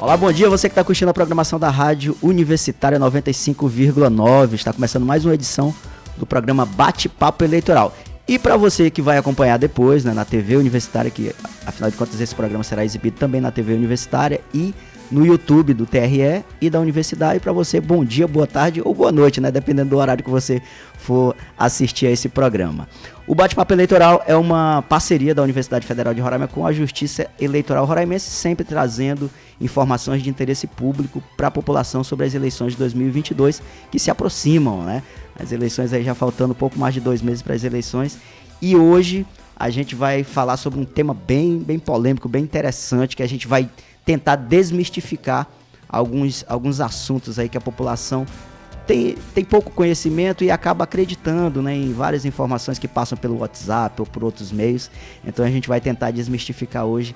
Olá, bom dia, você que está curtindo a programação da Rádio Universitária 95,9. Está começando mais uma edição do programa Bate-Papo Eleitoral. E para você que vai acompanhar depois, né, na TV Universitária, que afinal de contas esse programa será exibido também na TV Universitária e no YouTube do TRE e da Universidade. Para você, bom dia, boa tarde ou boa noite, né, dependendo do horário que você for assistir a esse programa. O Bate-Papo Eleitoral é uma parceria da Universidade Federal de Roraima com a Justiça Eleitoral Roraimense, sempre trazendo informações de interesse público para a população sobre as eleições de 2022 que se aproximam, né? As eleições aí já faltando pouco mais de 2 meses para as eleições. E hoje a gente vai falar sobre um tema bem polêmico, bem interessante, que a gente vai tentar desmistificar alguns assuntos aí que a população tem pouco conhecimento e acaba acreditando, né, em várias informações que passam pelo WhatsApp ou por outros meios. Então a gente vai tentar desmistificar hoje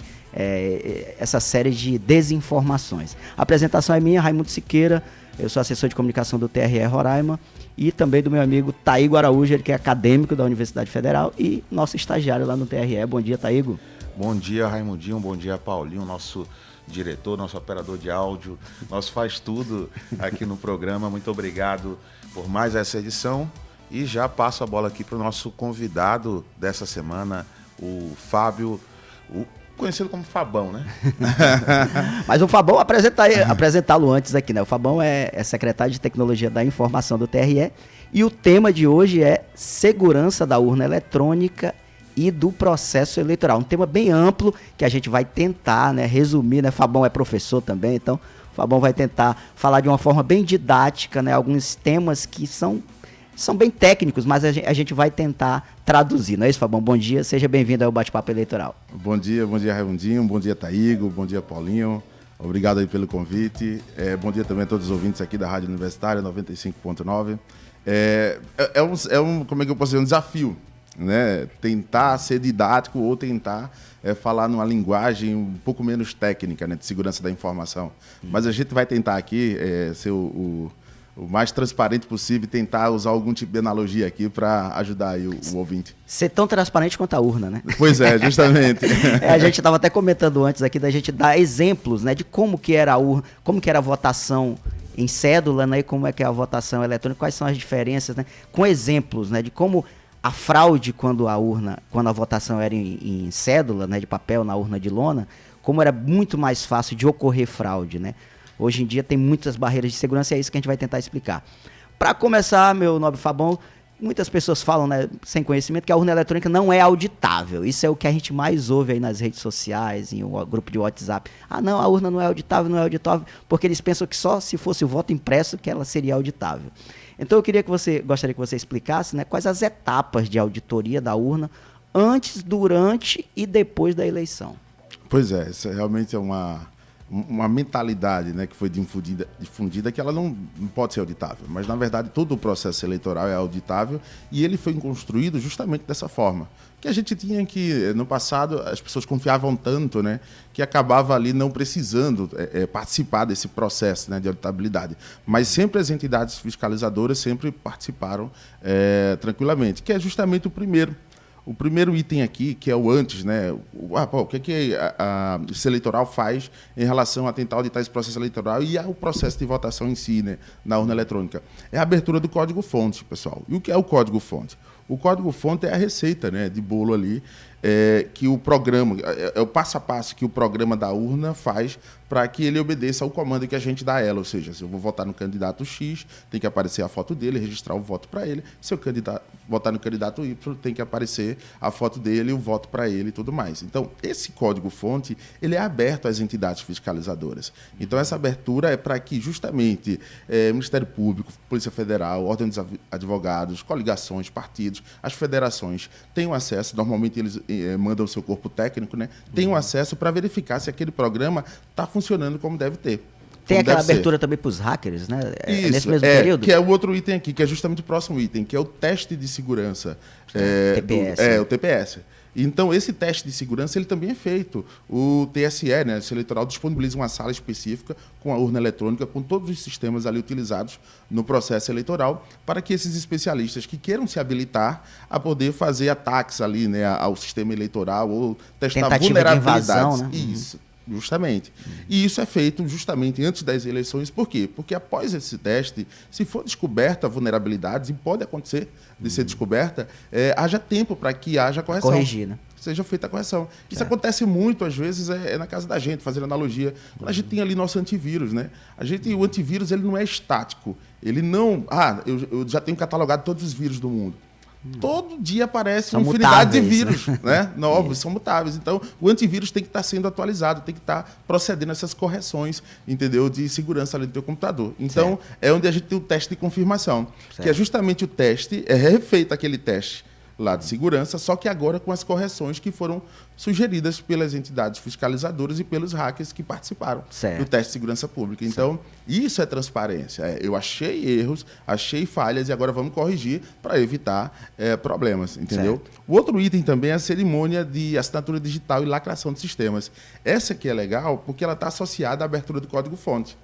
essa série de desinformações. A apresentação é minha, Raimundo Siqueira, eu sou assessor de comunicação do TRE Roraima e também do meu amigo Taigo Araújo, ele que é acadêmico da Universidade Federal e nosso estagiário lá no TRE. Bom dia, Taigo. Bom dia, Raimundinho, bom dia, Paulinho, nosso diretor, nosso operador de áudio, nosso faz tudo aqui no programa. Muito obrigado por mais essa edição e já passo a bola aqui para o nosso convidado dessa semana, o Fábio, conhecido como Fabão, né? Mas o Fabão, apresentá-lo antes aqui, né? O Fabão é secretário de Tecnologia da Informação do TRE e o tema de hoje é segurança da urna eletrônica e do processo eleitoral. Um tema bem amplo que a gente vai tentar, né, resumir, né? Fabão é professor também, então o Fabão vai tentar falar de uma forma bem didática, né, alguns temas que são bem técnicos, mas a gente vai tentar traduzir, não é isso, Fabão? Bom dia, seja bem-vindo ao Bate-Papo Eleitoral. Bom dia, Raimundinho, bom dia, Taigo, bom dia, Paulinho, obrigado aí pelo convite, bom dia também a todos os ouvintes aqui da Rádio Universitária 95.9. Como é que eu posso dizer, um desafio, né? Tentar ser didático ou tentar falar numa linguagem um pouco menos técnica, né, de segurança da informação. Mas a gente vai tentar aqui ser o mais transparente possível e tentar usar algum tipo de analogia aqui para ajudar aí o ouvinte. Ser tão transparente quanto a urna, né? Pois é, justamente. A gente estava até comentando antes aqui da gente dar exemplos, né, de como que era a urna, como que era a votação em cédula, né, e como é que é a votação eletrônica, quais são as diferenças, né, com exemplos, né, de como a fraude quando a votação era em cédula, né, de papel na urna de lona, como era muito mais fácil de ocorrer fraude, né? Hoje em dia tem muitas barreiras de segurança e é isso que a gente vai tentar explicar. Para começar, meu nobre Fabão, muitas pessoas falam, né, sem conhecimento, que a urna eletrônica não é auditável. Isso é o que a gente mais ouve aí nas redes sociais, em um grupo de WhatsApp. Ah, não, a urna não é auditável, porque eles pensam que só se fosse o voto impresso que ela seria auditável. Então eu gostaria que você explicasse, né, quais as etapas de auditoria da urna antes, durante e depois da eleição. Pois é, isso realmente é uma mentalidade, né, que foi difundida que ela não pode ser auditável. Mas, na verdade, todo o processo eleitoral é auditável e ele foi construído justamente dessa forma. Que a gente tinha que, no passado, as pessoas confiavam tanto, né, que acabava ali não precisando participar desse processo, né, de auditabilidade. Mas sempre as entidades fiscalizadoras sempre participaram tranquilamente, que é justamente o primeiro item aqui, que é o antes, né? O que a Justiça Eleitoral faz em relação a tentar auditar esse processo eleitoral e o processo de votação em si, né, na urna eletrônica? É a abertura do código-fonte, pessoal. E o que é o código-fonte? O código-fonte é a receita, né, de bolo ali, que o programa, é o passo a passo que o programa da urna faz para que ele obedeça ao comando que a gente dá a ela. Ou seja, se eu vou votar no candidato X, tem que aparecer a foto dele, registrar o voto para ele. Se eu votar no candidato Y, tem que aparecer a foto dele, o voto para ele e tudo mais. Então, esse código-fonte, ele é aberto às entidades fiscalizadoras. Então, essa abertura é para que, justamente, Ministério Público, Polícia Federal, Ordem dos Advogados, coligações, partidos, as federações tenham acesso. Normalmente, eles mandam o seu corpo técnico, né? Tenham acesso para verificar se aquele programa está funcionando como deve ter. Tem aquela abertura também para os hackers, né? Isso, nesse mesmo período? Que é o outro item aqui, que é justamente o próximo item, que é o teste de segurança. TPS. O TPS. Então, esse teste de segurança ele também é feito. O TSE, né, o Eleitoral, disponibiliza uma sala específica com a urna eletrônica, com todos os sistemas ali utilizados no processo eleitoral, para que esses especialistas que queiram se habilitar a poder fazer ataques ali, né, ao sistema eleitoral ou testar tentativa vulnerabilidades. De invasão, né? Isso. Justamente. E isso é feito justamente antes das eleições. Por quê? Porque após esse teste, se for descoberta vulnerabilidades, e pode acontecer de ser descoberta, haja tempo para que haja correção. Corrigir, né? Seja feita a correção. Isso acontece muito, às vezes, na casa da gente, fazendo analogia. Quando a gente tem ali nosso antivírus, né? O antivírus, ele não é estático. Ele não... eu já tenho catalogado todos os vírus do mundo. Todo dia aparece uma infinidade de vírus, né? Novos, são mutáveis. Então, o antivírus tem que estar sendo atualizado, tem que estar procedendo essas correções, entendeu? De segurança ali do teu computador. Então, é onde a gente tem o teste de confirmação, que é justamente o teste, é refeito aquele teste lá de segurança, só que agora com as correções que foram sugeridas pelas entidades fiscalizadoras e pelos hackers que participaram do teste de segurança pública. Então, isso é transparência. Eu achei erros, achei falhas e agora vamos corrigir para evitar problemas, entendeu? Certo. O outro item também é a cerimônia de assinatura digital e lacração de sistemas. Essa aqui é legal porque ela está associada à abertura do código-fonte.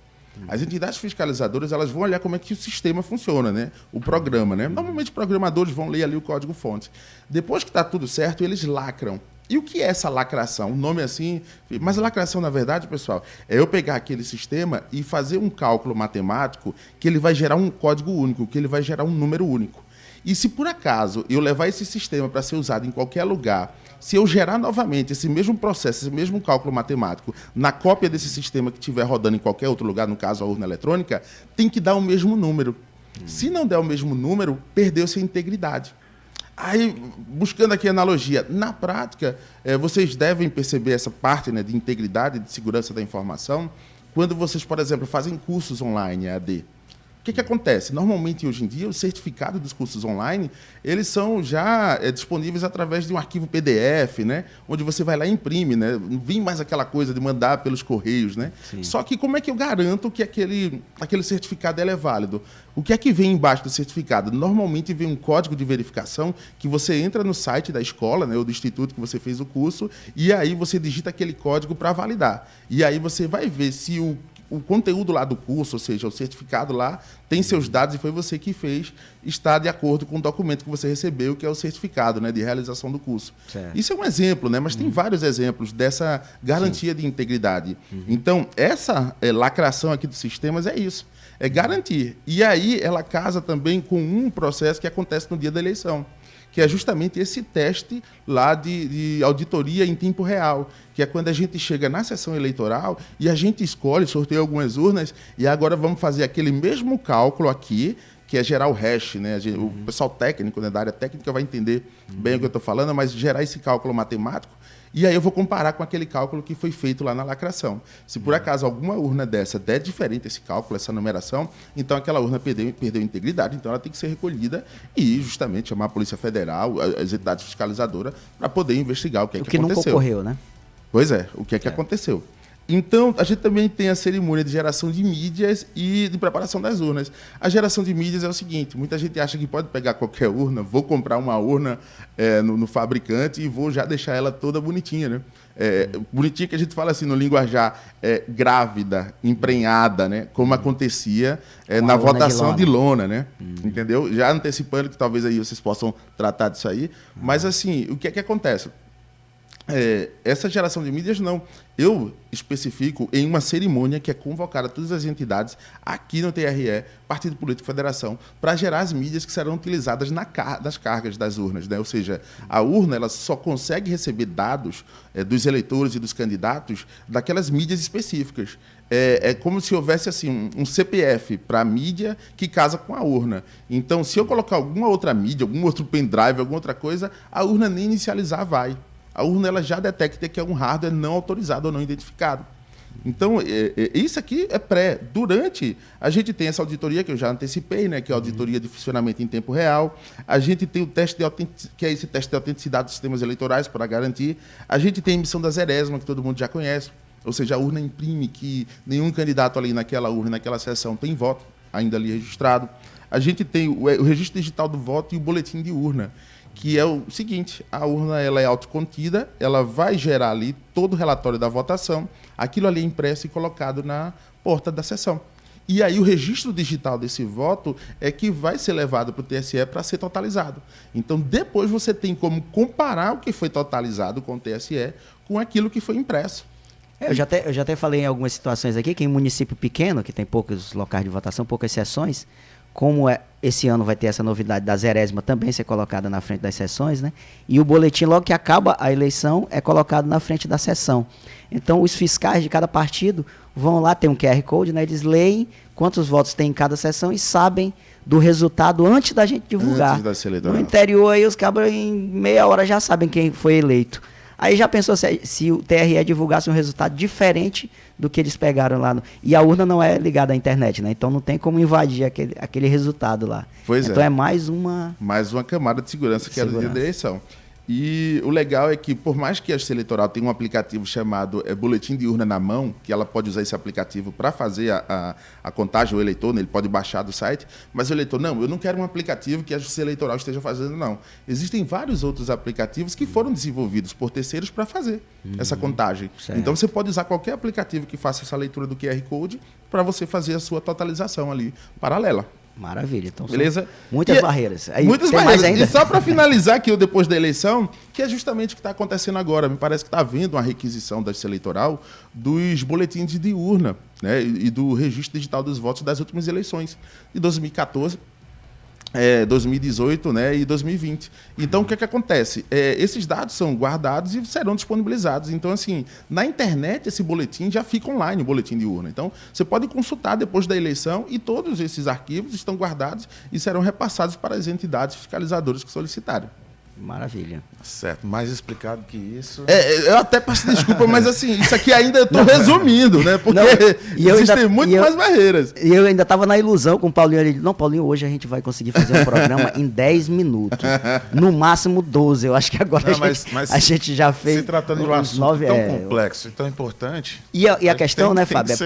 As entidades fiscalizadoras, elas vão olhar como é que o sistema funciona, né? O programa, né? Normalmente, programadores vão ler ali o código-fonte. Depois que está tudo certo, eles lacram. E o que é essa lacração? O nome é assim... Mas a lacração, na verdade, pessoal, é eu pegar aquele sistema e fazer um cálculo matemático que ele vai gerar um código único, que ele vai gerar um número único. E se, por acaso, eu levar esse sistema para ser usado em qualquer lugar... Se eu gerar novamente esse mesmo processo, esse mesmo cálculo matemático, na cópia desse sistema que estiver rodando em qualquer outro lugar, no caso a urna eletrônica, tem que dar o mesmo número. Se não der o mesmo número, perdeu-se a integridade. Aí, buscando aqui a analogia, na prática, vocês devem perceber essa parte, né, de integridade, de segurança da informação, quando vocês, por exemplo, fazem cursos online, EAD. O que acontece? Normalmente, hoje em dia, o certificado dos cursos online, eles são já disponíveis através de um arquivo PDF, né? Onde você vai lá e imprime, né? Não vem mais aquela coisa de mandar pelos correios, né? Só que como é que eu garanto que aquele certificado é válido? O que é que vem embaixo do certificado? Normalmente vem um código de verificação que você entra no site da escola, né, ou do instituto que você fez o curso, e aí você digita aquele código para validar. E aí você vai ver se o conteúdo lá do curso, ou seja, o certificado lá, tem seus dados e foi você que fez, está de acordo com o documento que você recebeu, que é o certificado, né, de realização do curso. Certo. Isso é um exemplo, né, mas tem vários exemplos dessa garantia de integridade. Então, essa lacração aqui dos sistemas é isso, é garantir. E aí ela casa também com um processo que acontece no dia da eleição, que é justamente esse teste lá de auditoria em tempo real, que é quando a gente chega na sessão eleitoral e a gente escolhe, sorteia algumas urnas, e agora vamos fazer aquele mesmo cálculo aqui, que é gerar o hash, né? O pessoal técnico, né, da área técnica vai entender bem o que eu estou falando, mas gerar esse cálculo matemático, e aí eu vou comparar com aquele cálculo que foi feito lá na lacração. Se por acaso alguma urna dessa der diferente esse cálculo, essa numeração, então aquela urna perdeu integridade, então ela tem que ser recolhida e justamente chamar a Polícia Federal, as entidades fiscalizadoras, para poder investigar o que aconteceu. O que nunca ocorreu, né? Pois é, o que aconteceu. Então, a gente também tem a cerimônia de geração de mídias e de preparação das urnas. A geração de mídias é o seguinte, muita gente acha que pode pegar qualquer urna, vou comprar uma urna no fabricante e vou já deixar ela toda bonitinha, né? Bonitinha que a gente fala assim no linguajar, grávida, emprenhada, né? Como acontecia na votação de lona, né? Entendeu? Já antecipando que talvez aí vocês possam tratar disso aí, mas assim, o que é que acontece? Essa geração de mídias, não. Eu especifico em uma cerimônia que é convocada todas as entidades aqui no TRE, Partido Político Federação, para gerar as mídias que serão utilizadas nas cargas das urnas, né? Ou seja, a urna ela só consegue receber dados dos eleitores e dos candidatos daquelas mídias específicas. É como se houvesse assim, um CPF para a mídia que casa com a urna. Então, se eu colocar alguma outra mídia, algum outro pendrive, alguma outra coisa, a urna nem inicializar vai. A urna ela já detecta que é um hardware não autorizado ou não identificado. Então, isso aqui é pré. Durante, a gente tem essa auditoria que eu já antecipei, né, que é a auditoria de funcionamento em tempo real. A gente tem o teste que é esse teste de autenticidade dos sistemas eleitorais para garantir. A gente tem a emissão da Zeresma, que todo mundo já conhece. Ou seja, a urna imprime que nenhum candidato ali naquela urna, naquela sessão, tem voto ainda ali registrado. A gente tem o registro digital do voto e o boletim de urna, que é o seguinte, a urna ela é autocontida, ela vai gerar ali todo o relatório da votação, aquilo ali é impresso e colocado na porta da sessão. E aí o registro digital desse voto é que vai ser levado para o TSE para ser totalizado. Então, depois você tem como comparar o que foi totalizado com o TSE com aquilo que foi impresso. Eu já até falei em algumas situações aqui, que em município pequeno, que tem poucos locais de votação, poucas sessões, como esse ano vai ter essa novidade da zerésima também ser colocada na frente das sessões, né? E o boletim, logo que acaba a eleição, é colocado na frente da sessão. Então, os fiscais de cada partido vão lá, tem um QR Code, né? Eles leem quantos votos tem em cada sessão e sabem do resultado antes da gente divulgar. Antes da ser eleitoral. No interior, aí os cabras em meia hora já sabem quem foi eleito. Aí já pensou se o TRE divulgasse um resultado diferente do que eles pegaram lá. E a urna não é ligada à internet, né? Então não tem como invadir aquele resultado lá. Pois então é. é mais uma... Mais uma camada de segurança que é do dia da eleição. E o legal é que, por mais que a Justiça Eleitoral tenha um aplicativo chamado Boletim de Urna na Mão, que ela pode usar esse aplicativo para fazer a contagem, o eleitor, né? Ele pode baixar do site, mas o eleitor, não, eu não quero um aplicativo que a Justiça Eleitoral esteja fazendo, não. Existem vários outros aplicativos que foram desenvolvidos por terceiros para fazer essa contagem. Certo. Então, você pode usar qualquer aplicativo que faça essa leitura do QR Code para você fazer a sua totalização ali, paralela. Maravilha. Então, Beleza? Muitas barreiras. Aí, Muitas tem barreiras. mais ainda? E só para finalizar aqui, depois da eleição, que é justamente o que está acontecendo agora. Me parece que está havendo uma requisição da Justiça Eleitoral dos boletins de urna, né, e do registro digital dos votos das últimas eleições, de 2014, 2018, né, e 2020. Então, o que acontece? Esses dados são guardados e serão disponibilizados. Então, assim, na internet, esse boletim já fica online, o boletim de urna. Então, você pode consultar depois da eleição e todos esses arquivos estão guardados e serão repassados para as entidades fiscalizadoras que solicitarem. Maravilha. Certo, mais explicado que isso. Eu até peço desculpa, mas assim, isso aqui ainda eu estou resumindo, né? Porque existem muito mais barreiras. E eu ainda estava na ilusão com o Paulinho. Ele disse, não, Paulinho, hoje a gente vai conseguir fazer um programa em 10 minutos. No máximo 12. Eu acho que agora a gente já fez. Se tratando de um assunto tão complexo e tão importante. E a questão, né, Fábio?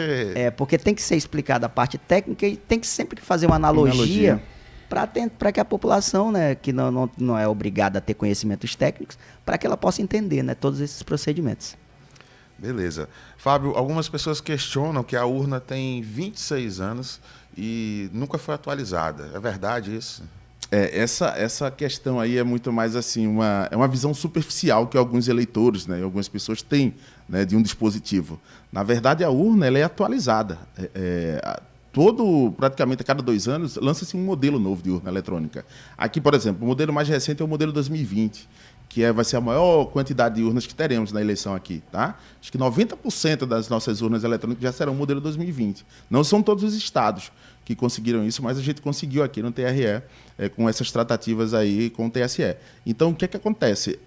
Porque tem que ser explicada a parte técnica e tem que sempre fazer uma analogia. Para que a população, né, que não é obrigada a ter conhecimentos técnicos, para que ela possa entender, né, todos esses procedimentos. Beleza. Fábio, algumas pessoas questionam que a urna tem 26 anos e nunca foi atualizada. É verdade isso? Essa questão aí é muito mais assim, uma visão superficial que alguns eleitores, né, algumas pessoas têm, né, de um dispositivo. Na verdade, a urna ela é atualizada. Praticamente a cada 2 anos, lança-se um modelo novo de urna eletrônica. Aqui, por exemplo, o modelo mais recente é o modelo 2020, que vai ser a maior quantidade de urnas que teremos na eleição aqui. Tá? Acho que 90% das nossas urnas eletrônicas já serão modelo 2020. Não são todos os estados que conseguiram isso, mas a gente conseguiu aqui no TRE, com essas tratativas aí com o TSE. Então, o que acontece?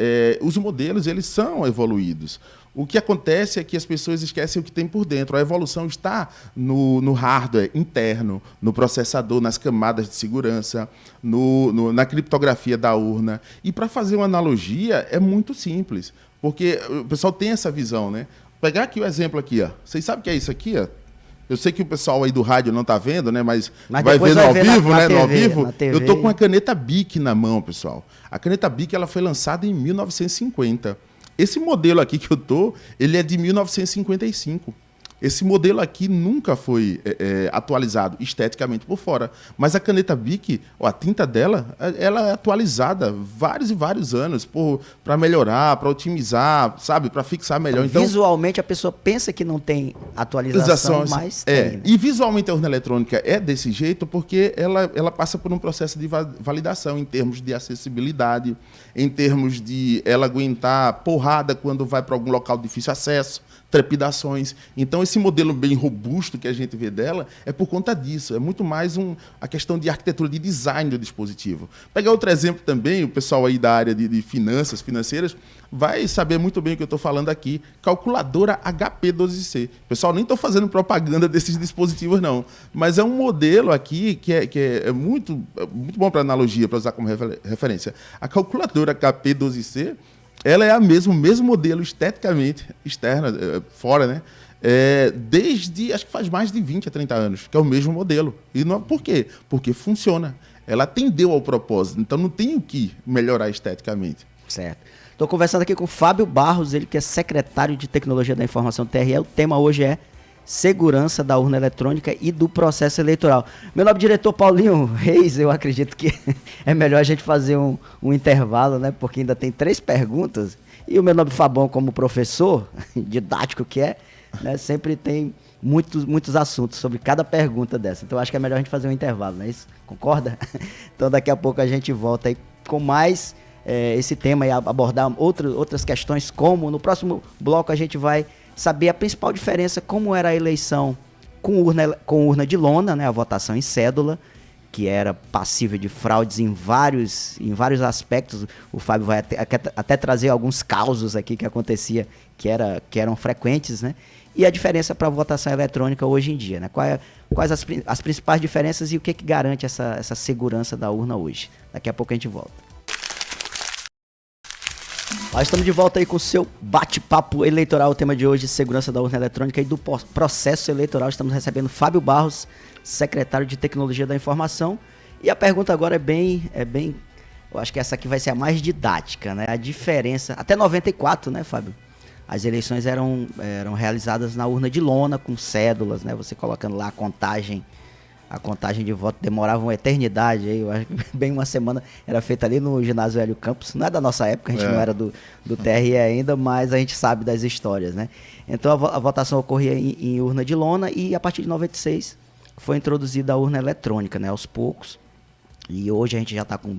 Os modelos eles são evoluídos. O que acontece é que as pessoas esquecem o que tem por dentro. A evolução está no hardware interno, no processador, nas camadas de segurança, na criptografia da urna. E para fazer uma analogia é muito simples, porque o pessoal tem essa visão, né? Vou pegar aqui o exemplo aqui, ó. Vocês sabem o que é isso aqui, ó? Eu sei que o pessoal aí do rádio não está vendo, né? Mas vai ver no ao vivo, né? No ao vivo. Eu estou com a caneta Bic na mão, pessoal. A caneta Bic ela foi lançada em 1950. Esse modelo aqui que eu estou, ele é de 1955. Esse modelo aqui nunca foi atualizado esteticamente por fora. Mas a caneta Bic, a tinta dela, ela é atualizada vários e vários anos para melhorar, para otimizar, sabe? Para fixar melhor. Então, visualmente, a pessoa pensa que não tem atualização, mas tem. Né? E visualmente a urna eletrônica é desse jeito porque ela passa por um processo de validação em termos de acessibilidade, em termos de ela aguentar porrada quando vai para algum local de difícil acesso, trepidações. Então, esse modelo bem robusto que a gente vê dela é por conta disso. É muito mais a questão de arquitetura, de design do dispositivo. Pegar outro exemplo também, o pessoal aí da área de finanças, financeiras, vai saber muito bem o que eu estou falando aqui. Calculadora HP12C. Pessoal, nem estou fazendo propaganda desses dispositivos, não. Mas é um modelo aqui que é muito bom para analogia, para usar como referência. A calculadora HP12C, ela é o mesmo modelo esteticamente, externa, fora, né? Desde, acho que faz mais de 20 a 30 anos, que é o mesmo modelo. E não, por quê? Porque funciona. Ela atendeu ao propósito, então não tem o que melhorar esteticamente. Certo. Estou conversando aqui com o Fábio Barros, ele que é secretário de Tecnologia da Informação TRE. O tema hoje é segurança da urna eletrônica e do processo eleitoral. Meu nobre diretor Paulinho Reis, eu acredito que é melhor a gente fazer um intervalo, né? Porque ainda tem 3 perguntas E o meu nobre Fabão, como professor, didático que é, né, sempre tem muitos assuntos sobre cada pergunta dessa. Então acho que é melhor a gente fazer um intervalo, não é isso? Concorda? Então daqui a pouco a gente volta aí com mais esse tema e abordar outras questões, como no próximo bloco a gente vai saber a principal diferença, como era a eleição com urna de lona, né, a votação em cédula, que era passível de fraudes em vários aspectos. O Fábio vai até trazer alguns causos aqui que acontecia, que eram frequentes, né? E a diferença para a votação eletrônica hoje em dia, né? Quais as principais diferenças e o que garante essa segurança da urna hoje. Daqui a pouco a gente volta. Nós estamos de volta aí com o seu bate-papo eleitoral, o tema de hoje, segurança da urna eletrônica e do processo eleitoral. Estamos recebendo Fábio Barros, secretário de Tecnologia da Informação. E a pergunta agora é bem, eu acho que essa aqui vai ser a mais didática, né? A diferença, até 94, né, Fábio? As eleições eram realizadas na urna de lona, com cédulas, né? Você colocando lá a contagem de voto demorava uma eternidade, aí, eu acho que bem uma semana, era feita ali no ginásio Hélio Campos. Não é da nossa época, a gente não era do TRE ainda, mas a gente sabe das histórias, né? Então a votação ocorria em urna de lona e a partir de 96 foi introduzida a urna eletrônica, né? Aos poucos. E hoje a gente já está com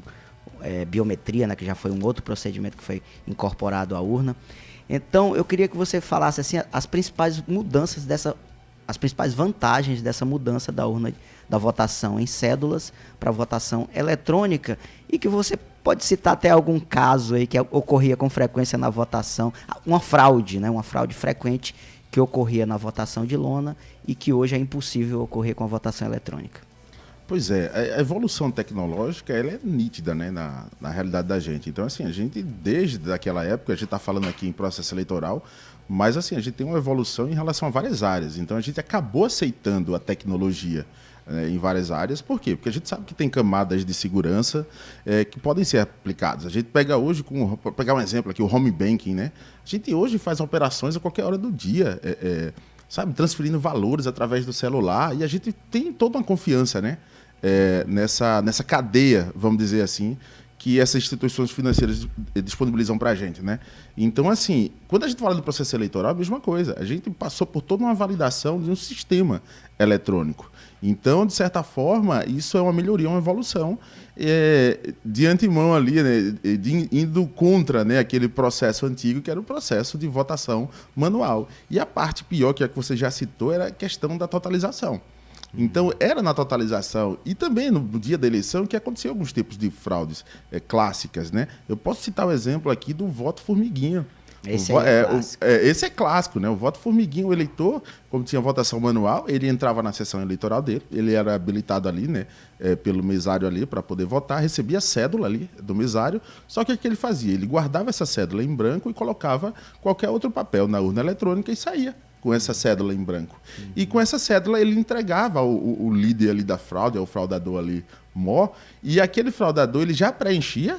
biometria, né? Que já foi um outro procedimento que foi incorporado à urna. Então eu queria que você falasse assim, as principais mudanças as principais vantagens dessa mudança da urna da votação em cédulas para votação eletrônica, e que você pode citar até algum caso aí que ocorria com frequência na votação, uma fraude, né? Uma fraude frequente que ocorria na votação de lona e que hoje é impossível ocorrer com a votação eletrônica. Pois é, a evolução tecnológica ela é nítida, né, na realidade da gente. Então, assim, a gente, desde aquela época, a gente está falando aqui em processo eleitoral, mas assim, a gente tem uma evolução em relação a várias áreas. Então, a gente acabou aceitando a tecnologia em várias áreas. Por quê? Porque a gente sabe que tem camadas de segurança que podem ser aplicadas. A gente pega hoje, para pegar um exemplo aqui, o home banking, né? A gente hoje faz operações a qualquer hora do dia, sabe, transferindo valores através do celular, e a gente tem toda uma confiança, né? Nessa cadeia, vamos dizer assim, que essas instituições financeiras disponibilizam para a gente, né? Então, assim, quando a gente fala do processo eleitoral, é a mesma coisa. A gente passou por toda uma validação de um sistema eletrônico. Então, de certa forma, isso é uma melhoria, uma evolução de antemão ali, né? Indo contra, né, aquele processo antigo, que era o processo de votação manual. E a parte pior, que é a que você já citou, era a questão da totalização. Então, era na totalização e também no dia da eleição que aconteceu alguns tipos de fraudes clássicas, né? Eu posso citar o exemplo aqui do voto formiguinha. Esse é clássico, né? O voto formiguinha, o eleitor, como tinha votação manual, ele entrava na sessão eleitoral dele, ele era habilitado ali, né, pelo mesário ali para poder votar, recebia a cédula ali do mesário, só que o que ele fazia? Ele guardava essa cédula em branco e colocava qualquer outro papel na urna eletrônica e saía com essa cédula em branco. E com essa cédula ele entregava o líder ali da fraude, o fraudador ali, e aquele fraudador ele já preenchia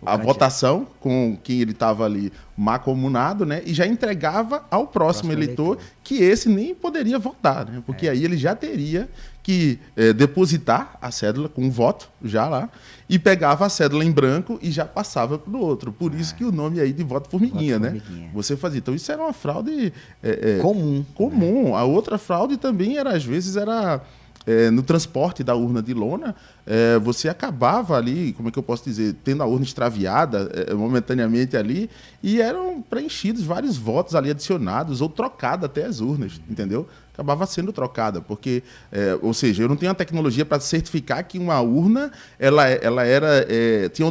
a votação com quem ele estava ali macomunado, né? E já entregava ao próximo eleitor, que esse nem poderia votar, né? Porque aí ele já teria que depositar a cédula com um voto já lá, e pegava a cédula em branco e já passava para o outro. Por isso que o nome aí de voto formiguinha, né? Você fazia. Então isso era uma fraude comum. A outra fraude também era, às vezes, no transporte da urna de lona, você acabava ali, como é que eu posso dizer, tendo a urna extraviada momentaneamente ali, e eram preenchidos vários votos ali adicionados, ou trocada até as urnas, entendeu? Acabava sendo trocada, porque, ou seja, eu não tenho a tecnologia para certificar que uma urna tinha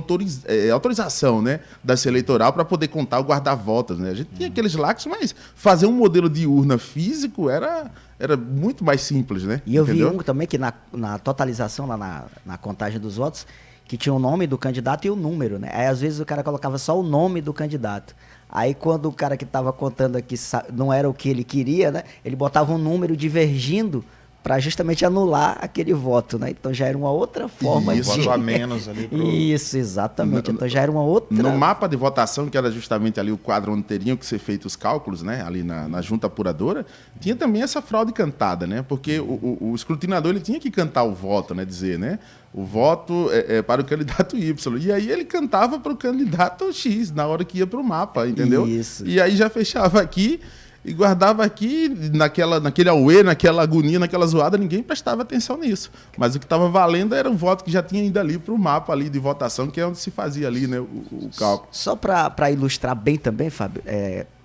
autorização, né, da Justiça Eleitoral para poder contar ou guardar votos, né? A gente tinha aqueles lacres, mas fazer um modelo de urna físico era muito mais simples, né? E eu vi também que na totalização, lá na contagem dos votos, que tinha o nome do candidato e o número, né? Aí às vezes o cara colocava só o nome do candidato. Aí quando o cara que estava contando aqui não era o que ele queria, né? Ele botava um número divergindo para justamente anular aquele voto, né? Então já era uma outra forma de... voto a menos ali pro... Isso, exatamente. Então já era uma outra... No mapa de votação, que era justamente ali o quadro onde teriam que ser feitos os cálculos, né? Ali na junta apuradora, tinha também essa fraude cantada, né? Porque o escrutinador ele tinha que cantar o voto, né? Dizer, né? O voto é para o candidato Y. E aí ele cantava para o candidato X, na hora que ia para o mapa, entendeu? Isso. E aí já fechava aqui e guardava aqui, naquele auê, naquela agonia, naquela zoada, ninguém prestava atenção nisso. Mas o que estava valendo era o voto que já tinha ido ali para o mapa ali de votação, que é onde se fazia ali, né, o cálculo. Só para ilustrar bem também, Fábio,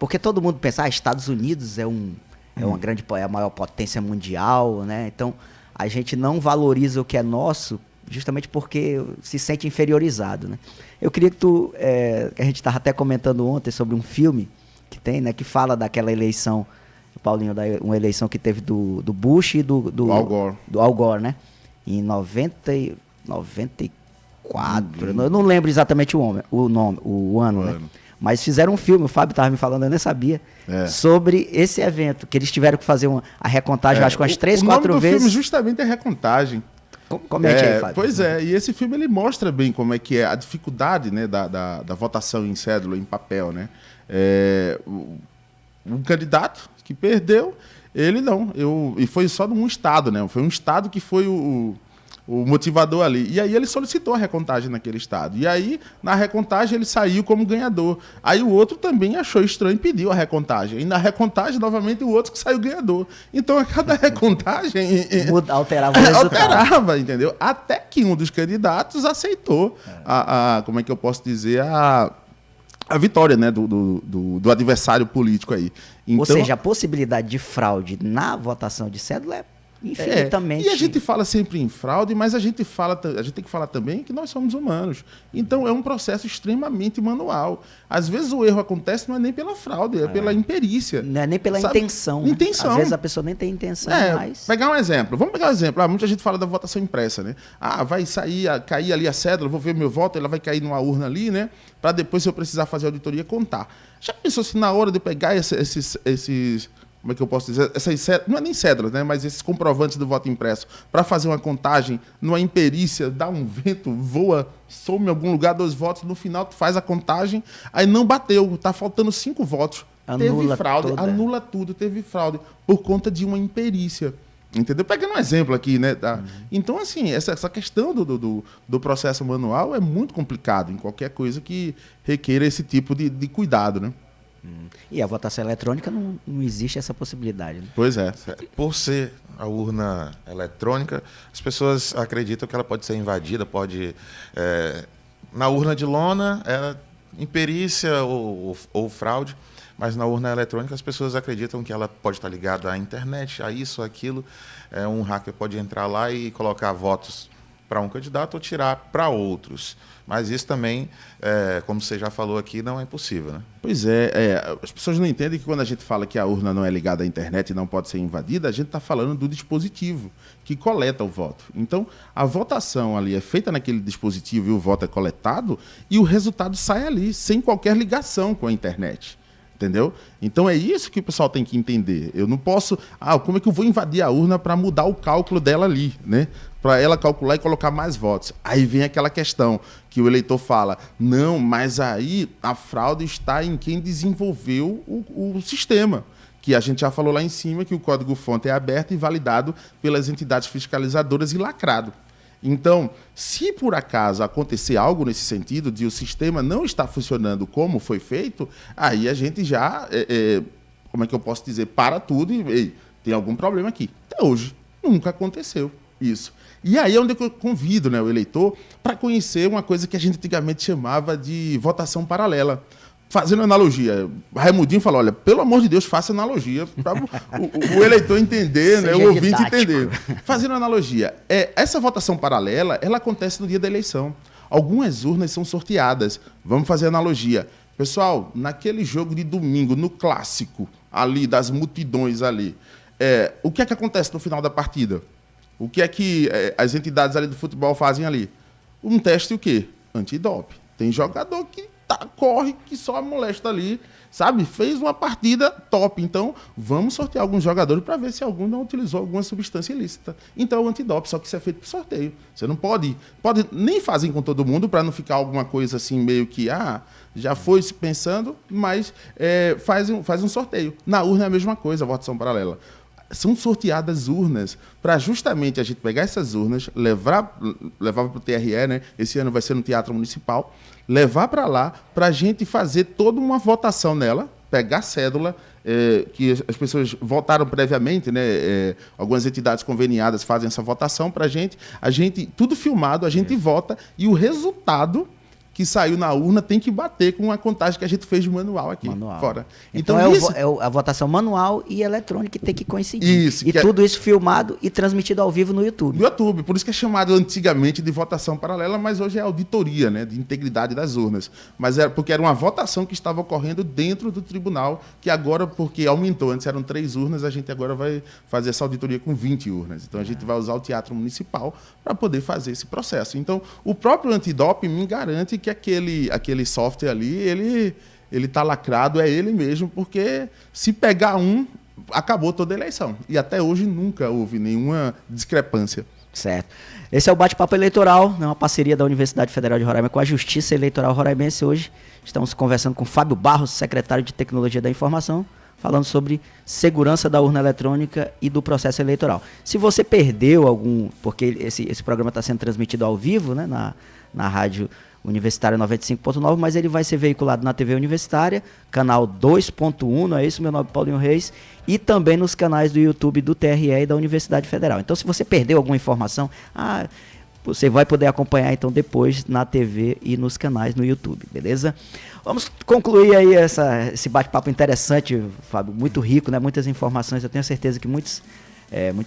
porque todo mundo pensa, Estados Unidos é a maior potência mundial, né? Então a gente não valoriza o que é nosso justamente porque se sente inferiorizado, né? Eu queria que a gente estava até comentando ontem sobre um filme que tem, né, que fala daquela eleição, Paulinho, uma eleição que teve do Bush e do Al Gore. Do Al Gore, né? Em 94, eu não lembro exatamente o ano, né? Mas fizeram um filme, o Fábio estava me falando, eu nem sabia, sobre esse evento, que eles tiveram que fazer a recontagem, acho que umas 3, 4 vezes. O nome do filme justamente é recontagem. Comente aí, Fábio. Pois é, e esse filme ele mostra bem como é que é a dificuldade, né, da votação em cédula, em papel, né? Um candidato que perdeu, ele não. E foi só num estado, né? Foi um estado que foi o motivador ali. E aí ele solicitou a recontagem naquele estado. E aí, na recontagem, ele saiu como ganhador. Aí o outro também achou estranho e pediu a recontagem. E na recontagem, novamente, o outro que saiu ganhador. Então, a cada recontagem... alterava o resultado. Alterava, entendeu? Até que um dos candidatos aceitou como é que eu posso dizer, a vitória, né, do adversário político aí. Então, ou seja, a possibilidade de fraude na votação de cédula é infinitamente... E a gente fala sempre em fraude, mas a gente tem que falar também que nós somos humanos. Então, é um processo extremamente manual. Às vezes, o erro acontece não é nem pela fraude, é pela imperícia. Não é nem pela intenção. Intenção. Às vezes, a pessoa nem tem intenção, mas... Pegar um exemplo. Vamos pegar um exemplo. Muita gente fala da votação impressa, né? Vai cair ali a cédula, vou ver meu voto, ela vai cair numa urna ali, né? Para depois, se eu precisar fazer auditoria, contar. Já pensou se na hora de pegar esses como é que eu posso dizer? Não é nem cédulas, né? Mas esses comprovantes do voto impresso, para fazer uma contagem, numa imperícia, dá um vento, voa, some em algum lugar 2 votos, no final tu faz a contagem, aí não bateu, tá faltando 5 votos. Teve fraude, anula tudo, teve fraude, por conta de uma imperícia. Entendeu? Pegando um exemplo aqui, né? Então, assim, essa questão do processo manual é muito complicado em qualquer coisa que requeira esse tipo de cuidado, né? E a votação eletrônica não existe essa possibilidade, né? Pois é. Por ser a urna eletrônica, as pessoas acreditam que ela pode ser invadida, na urna de lona, imperícia ou fraude, mas na urna eletrônica as pessoas acreditam que ela pode estar ligada à internet, a isso, aquilo. Um hacker pode entrar lá e colocar votos para um candidato ou tirar para outros. Mas isso também, como você já falou aqui, não é impossível, né? Pois é, as pessoas não entendem que quando a gente fala que a urna não é ligada à internet e não pode ser invadida, a gente está falando do dispositivo que coleta o voto. Então, a votação ali é feita naquele dispositivo e o voto é coletado e o resultado sai ali, sem qualquer ligação com a internet. Entendeu? Então é isso que o pessoal tem que entender. Eu não posso... como é que eu vou invadir a urna para mudar o cálculo dela ali, né? Para ela calcular e colocar mais votos. Aí vem aquela questão que o eleitor fala, não, mas aí a fraude está em quem desenvolveu o sistema. Que a gente já falou lá em cima, que o código-fonte é aberto e validado pelas entidades fiscalizadoras e lacrado. Então, se por acaso acontecer algo nesse sentido, de o sistema não estar funcionando como foi feito, aí a gente já, como é que eu posso dizer, para tudo e tem algum problema aqui. Até hoje, nunca aconteceu isso. E aí é onde eu convido, né, o eleitor para conhecer uma coisa que a gente antigamente chamava de votação paralela. Fazendo analogia, Raimundinho falou, olha, pelo amor de Deus, faça analogia para o eleitor entender, né, o ouvinte entender. Fazendo analogia, essa votação paralela, ela acontece no dia da eleição. Algumas urnas são sorteadas. Vamos fazer analogia. Pessoal, naquele jogo de domingo, no clássico, ali, das multidões ali, o que é que acontece no final da partida? O que é que as entidades ali do futebol fazem ali? Um teste o quê? Antidoping. Tem jogador que corre que só molesta ali, sabe? Fez uma partida top. Então, vamos sortear alguns jogadores para ver se algum não utilizou alguma substância ilícita. Então, é o antidoping, só que isso é feito por sorteio. Você não pode nem fazer com todo mundo para não ficar alguma coisa assim meio que, já foi se pensando, mas faz um sorteio. Na urna é a mesma coisa, a votação paralela. São sorteadas urnas para justamente a gente pegar essas urnas, levar para o TRE, né? Esse ano vai ser no Teatro Municipal, levar para lá para a gente fazer toda uma votação nela, pegar a cédula, que as pessoas votaram previamente, né? Algumas entidades conveniadas fazem essa votação para a gente, tudo filmado, a gente vota e o resultado que saiu na urna tem que bater com a contagem que a gente fez de manual aqui fora. Então a votação manual e eletrônica que tem que coincidir. Isso, e tudo isso filmado e transmitido ao vivo no YouTube. No YouTube, por isso que é chamado antigamente de votação paralela, mas hoje é auditoria, né, de integridade das urnas. Mas porque era uma votação que estava ocorrendo dentro do tribunal, que agora, porque aumentou, antes eram 3 urnas, a gente agora vai fazer essa auditoria com 20 urnas. Então a gente vai usar o Teatro Municipal para poder fazer esse processo. Então o próprio antidoping me garante que aquele software ali, ele tá lacrado, é ele mesmo, porque se pegar acabou toda a eleição. E até hoje nunca houve nenhuma discrepância. Certo. Esse é o Bate-Papo Eleitoral, né, uma parceria da Universidade Federal de Roraima com a Justiça Eleitoral Roraimense. Hoje estamos conversando com Fábio Barros, secretário de Tecnologia da Informação, falando sobre segurança da urna eletrônica e do processo eleitoral. Se você perdeu porque esse programa está sendo transmitido ao vivo, né, na rádio Universitária 95.9, mas ele vai ser veiculado na TV Universitária, canal 2.1, não é isso, meu nome é Paulinho Reis, e também nos canais do YouTube do TRE e da Universidade Federal. Então, se você perdeu alguma informação, você vai poder acompanhar então depois na TV e nos canais no YouTube, beleza? Vamos concluir aí esse bate-papo interessante, Fábio, muito rico, né? Muitas informações, eu tenho certeza que muitos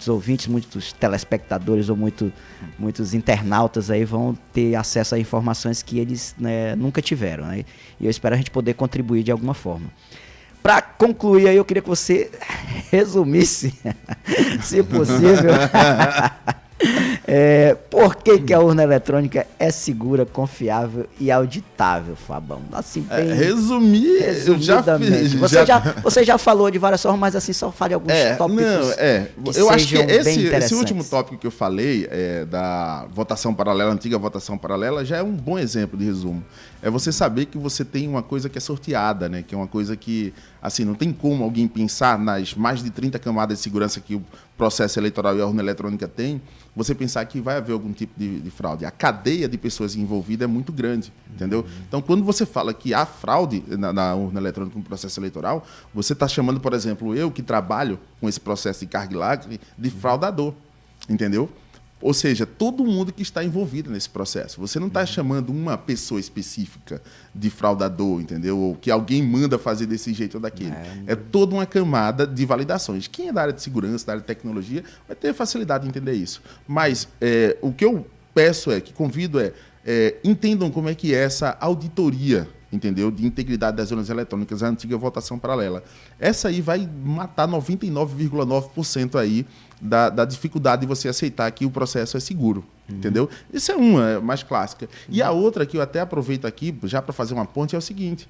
ouvintes, muitos telespectadores ou muitos internautas aí vão ter acesso a informações que eles, né, nunca tiveram, né? E eu espero a gente poder contribuir de alguma forma. Para concluir aí, eu queria que você resumisse, se possível, por que a urna eletrônica é segura, confiável e auditável, Fabão? Assim, bem resumidamente. Você já falou de várias formas, mas assim, só fale alguns tópicos eu acho que esse último tópico que eu falei, da votação paralela, antiga votação paralela, já é um bom exemplo de resumo. É você saber que você tem uma coisa que é sorteada, né? Que é uma coisa que, assim, não tem como alguém pensar nas mais de 30 camadas de segurança que o processo eleitoral e a urna eletrônica tem, você pensar que vai haver algum tipo de fraude. A cadeia de pessoas envolvidas é muito grande, entendeu? Então, quando você fala que há fraude na urna eletrônica no processo eleitoral, você está chamando, por exemplo, eu que trabalho com esse processo de carga e lacre, de fraudador, entendeu? Ou seja, todo mundo que está envolvido nesse processo. Você não está chamando uma pessoa específica de fraudador, entendeu? Ou que alguém manda fazer desse jeito ou daquele. É toda uma camada de validações. Quem é da área de segurança, da área de tecnologia, vai ter facilidade de entender isso. Mas o que eu peço convido entendam como é que é essa auditoria, entendeu? De integridade das urnas eletrônicas, a antiga votação paralela. Essa aí vai matar 99,9% aí da dificuldade de você aceitar que o processo é seguro, entendeu? Isso é uma mais clássica. E a outra que eu até aproveito aqui, já para fazer uma ponte, é o seguinte...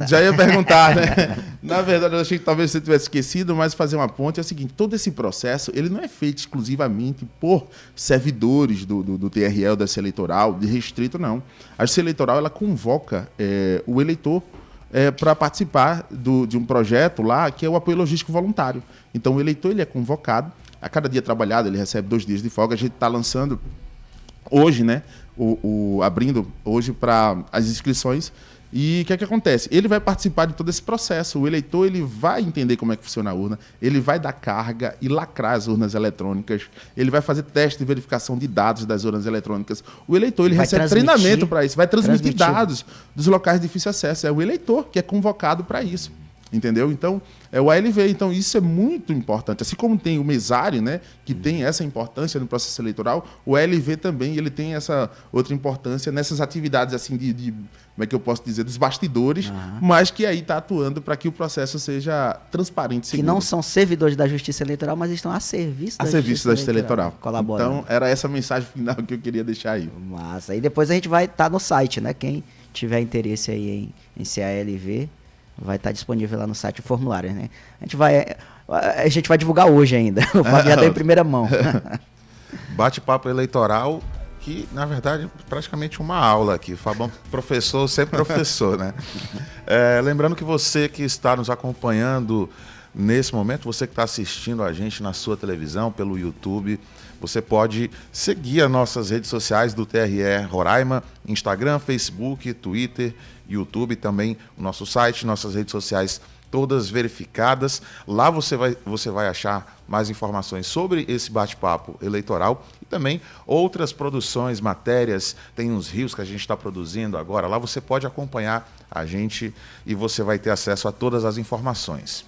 Já ia perguntar, né? Na verdade, eu achei que talvez você tivesse esquecido, mas fazer uma ponte é o seguinte, todo esse processo, ele não é feito exclusivamente por servidores do TRE ou da Justiça Eleitoral, de restrito, não. A Justiça Eleitoral, ela convoca o eleitor para participar de um projeto lá, que é o apoio logístico voluntário. Então, o eleitor ele é convocado, a cada dia trabalhado, ele recebe 2 dias de folga. A gente está lançando hoje, né, abrindo hoje para as inscrições. E o que é que acontece? Ele vai participar de todo esse processo. O eleitor ele vai entender como é que funciona a urna, ele vai dar carga e lacrar as urnas eletrônicas, ele vai fazer teste de verificação de dados das urnas eletrônicas. O eleitor ele recebe treinamento para isso, vai transmitir dados dos locais de difícil acesso. É o eleitor que é convocado para isso. Entendeu? Então, é o ALV. Então, isso é muito importante. Assim como tem o mesário, né, que tem essa importância no processo eleitoral, o ALV também ele tem essa outra importância nessas atividades assim de como é que eu posso dizer, dos bastidores, mas que aí está atuando para que o processo seja transparente e seguro. Que não são servidores da Justiça Eleitoral, mas estão a serviço da Justiça Eleitoral. Colaborando. Então, era essa mensagem final que eu queria deixar aí. Massa. E depois a gente vai estar no site, né? Quem tiver interesse aí em CALV, vai estar disponível lá no site o formulário, né? A gente vai divulgar hoje ainda. O Fábio já deu em primeira mão. Bate-papo eleitoral, que na verdade praticamente uma aula aqui. Fabão, professor, sempre professor, né? Lembrando que você que está nos acompanhando nesse momento, você que está assistindo a gente na sua televisão, pelo YouTube, você pode seguir as nossas redes sociais do TRE Roraima, Instagram, Facebook, Twitter, YouTube, também o nosso site, nossas redes sociais todas verificadas. Lá você vai achar mais informações sobre esse bate-papo eleitoral e também outras produções, matérias, tem uns rios que a gente está produzindo agora. Lá você pode acompanhar a gente e você vai ter acesso a todas as informações.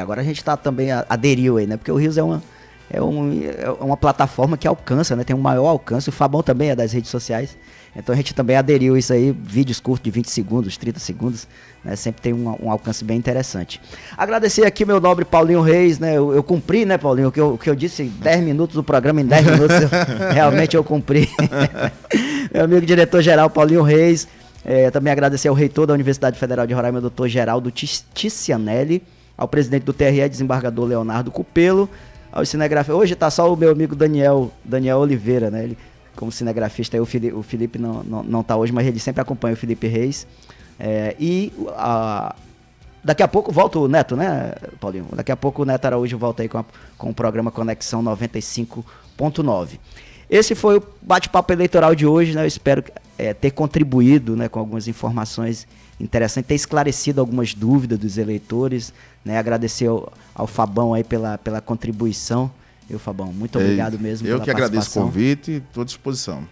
Agora a gente também aderiu aí, né? Porque o Rios é uma plataforma que alcança, né? Tem um maior alcance. O Fabão também é das redes sociais. Então a gente também aderiu isso aí, vídeos curtos de 20 segundos, 30 segundos, né? Sempre tem um alcance bem interessante. Agradecer aqui meu nobre Paulinho Reis, né? Eu cumpri, né, Paulinho? O que eu disse em 10 minutos do programa, em 10 minutos realmente eu cumpri. Meu amigo diretor-geral Paulinho Reis. Também agradecer ao reitor da Universidade Federal de Roraima, doutor Geraldo Ticianelli, ao presidente do TRE, desembargador Leonardo Cupelo, ao cinegrafista. Hoje está só o meu amigo Daniel Oliveira, né? Ele, como cinegrafista, aí o Felipe não está hoje, mas ele sempre acompanha o Felipe Reis. Daqui a pouco volta o Neto, né, Paulinho? Daqui a pouco o Neto Araújo volta aí com o programa Conexão 95.9. Esse foi o bate-papo eleitoral de hoje, né? Eu espero ter contribuído, né, com algumas informações interessantes, ter esclarecido algumas dúvidas dos eleitores, né? Agradecer ao Fabão aí pela contribuição. Fabão, muito obrigado mesmo pela participação. Eu que agradeço o convite e estou à disposição.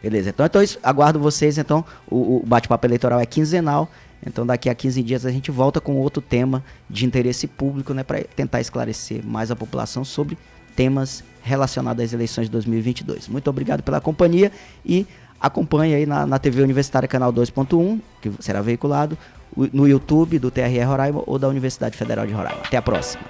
Beleza, então aguardo vocês, então, o bate-papo eleitoral é quinzenal, então daqui a 15 dias a gente volta com outro tema de interesse público, né, para tentar esclarecer mais a população sobre temas relacionados às eleições de 2022. Muito obrigado pela companhia e acompanhe aí na TV Universitária Canal 2.1, que será veiculado, no YouTube do TRE Roraima ou da Universidade Federal de Roraima. Até a próxima.